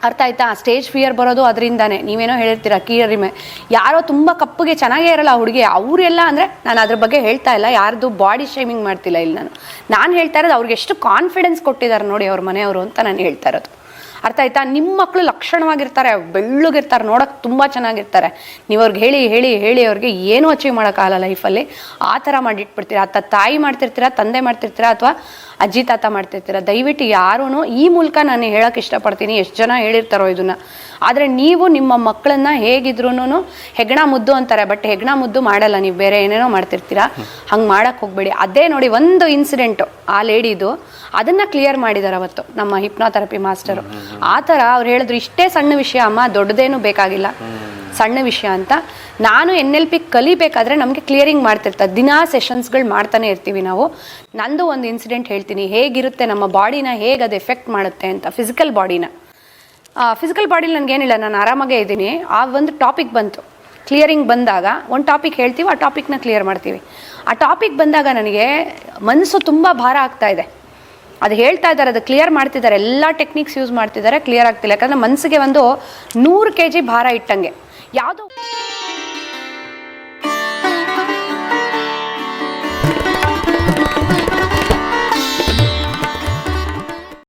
ಅರ್ಥ ಆಯ್ತಾ? Stage fear ಬರೋದು ಅದರಿಂದಾನೆ. ನೀವೇನೋ ಹೇಳಿರ್ತೀರ ಕೀರಿಮೆ, ಯಾರೋ ತುಂಬ ಕಪ್ಪಗೆ ಚೆನ್ನಾಗೇ ಇರಲ್ಲ ಹುಡುಗಿ ಅವರೆಲ್ಲ ಅಂದರೆ, ನಾನು ಅದ್ರ ಬಗ್ಗೆ ಹೇಳ್ತಾ ಇಲ್ಲ, ಯಾರ್ದು ಬಾಡಿ ಶೇಮಿಂಗ್ ಮಾಡ್ತಿಲ್ಲ ಇಲ್ಲಿ. ನಾನು ಹೇಳ್ತಾ ಇರೋದು ಅವ್ರಿಗೆ ಎಷ್ಟು ಕಾನ್ಫಿಡೆನ್ಸ್ ಕೊಟ್ಟಿದ್ದಾರೆ ನೋಡಿ ಅವ್ರ ಮನೆಯವರು ಅಂತ ನಾನು ಹೇಳ್ತಾ ಇರೋದು. ಅರ್ಥ ಆಯ್ತಾ? ನಿಮ್ಮ ಮಕ್ಕಳು ಲಕ್ಷಣವಾಗಿರ್ತಾರೆ, ಬೆಳ್ಳಗಿರ್ತಾರೆ, ನೋಡೋಕೆ ತುಂಬ ಚೆನ್ನಾಗಿರ್ತಾರೆ. ನೀವು ಅವ್ರಿಗೆ ಹೇಳಿ ಹೇಳಿ ಹೇಳಿ ಅವ್ರಿಗೆ ಏನೂ ಅಚೀವ್ ಮಾಡೋಕ್ಕಾಗಲ್ಲ ಲೈಫಲ್ಲಿ. ಆ ಥರ ಮಾಡಿಟ್ಬಿಡ್ತೀರಾ. ತಾಯಿ ಮಾಡ್ತಿರ್ತೀರಾ, ತಂದೆ ಮಾಡ್ತಿರ್ತೀರಾ, ಅಥವಾ ಅಜ್ಜಿ ತಾತ ಮಾಡ್ತಿರ್ತೀರ. ದಯವಿಟ್ಟು ಯಾರೂ ಈ ಮೂಲಕ ನಾನು ಹೇಳೋಕೆ ಇಷ್ಟಪಡ್ತೀನಿ, ಎಷ್ಟು ಜನ ಹೇಳಿರ್ತಾರೋ ಇದನ್ನು. ಆದರೆ ನೀವು ನಿಮ್ಮ ಮಕ್ಕಳನ್ನ ಹೇಗಿದ್ರೂ ಹೆಗ್ಣ ಮುದ್ದು ಅಂತಾರೆ, ಬಟ್ ಹೆಗ್ಣ ಮುದ್ದು ಮಾಡಲ್ಲ, ನೀವು ಬೇರೆ ಏನೇನೋ ಮಾಡ್ತಿರ್ತೀರಾ. ಹಂಗೆ ಮಾಡೋಕ್ಕೆ ಹೋಗಬೇಡಿ. ಅದೇ ನೋಡಿ ಒಂದು ಇನ್ಸಿಡೆಂಟು ಆ ಲೇಡಿದು, ಅದನ್ನು ಕ್ಲಿಯರ್ ಮಾಡಿದ್ದಾರೆ ಅವತ್ತು ನಮ್ಮ ಹಿಪ್ನೋಥೆರಪಿ ಮಾಸ್ಟರು. ಆ ಥರ ಅವ್ರು ಹೇಳಿದ್ರು, ಇಷ್ಟೇ ಸಣ್ಣ ವಿಷಯ ಅಮ್ಮ, ದೊಡ್ಡದೇನು ಬೇಕಾಗಿಲ್ಲ, ಸಣ್ಣ ವಿಷಯ ಅಂತ. ನಾನು NLP ಕಲಿಬೇಕಾದ್ರೆ ನಮಗೆ ಕ್ಲಿಯರಿಂಗ್ ಮಾಡ್ತಿರ್ತಾರೆ, ದಿನಾ ಸೆಷನ್ಸ್ಗಳು ಮಾಡ್ತಾನೆ ಇರ್ತೀವಿ ನಾವು. ನಂದು ಒಂದು ಇನ್ಸಿಡೆಂಟ್ ಹೇಳ್ತೀನಿ, ಹೇಗಿರುತ್ತೆ ನಮ್ಮ ಬಾಡಿನ, ಹೇಗೆ ಅದು ಎಫೆಕ್ಟ್ ಮಾಡುತ್ತೆ ಅಂತ. ಫಿಸಿಕಲ್ ಬಾಡಿಲಿ ನನಗೇನಿಲ್ಲ, ನಾನು ಆರಾಮಾಗೇ ಇದ್ದೀನಿ. ಆ ಒಂದು ಟಾಪಿಕ್ ಬಂತು, ಕ್ಲಿಯರಿಂಗ್ ಬಂದಾಗ ಒಂದು ಟಾಪಿಕ್ ಹೇಳ್ತೀವಿ, ಆ ಟಾಪಿಕ್ನ ಕ್ಲಿಯರ್ ಮಾಡ್ತೀವಿ. ಆ ಟಾಪಿಕ್ ಬಂದಾಗ ನನಗೆ ಮನಸ್ಸು ತುಂಬ ಭಾರ ಆಗ್ತಾ ಇದೆ. ಅದು ಹೇಳ್ತಾ ಇದ್ದಾರೆ, ಅದು ಕ್ಲಿಯರ್ ಮಾಡ್ತಿದ್ದಾರೆ, ಎಲ್ಲ ಟೆಕ್ನಿಕ್ಸ್ ಯೂಸ್ ಮಾಡ್ತಿದ್ದಾರೆ, ಕ್ಲಿಯರ್ ಆಗ್ತಿಲ್ಲ. ಯಾಕಂದರೆ ಮನಸ್ಸಿಗೆ ಒಂದು 100 kg ಭಾರ ಇಟ್ಟಂಗೆ ಯಾವುದೋ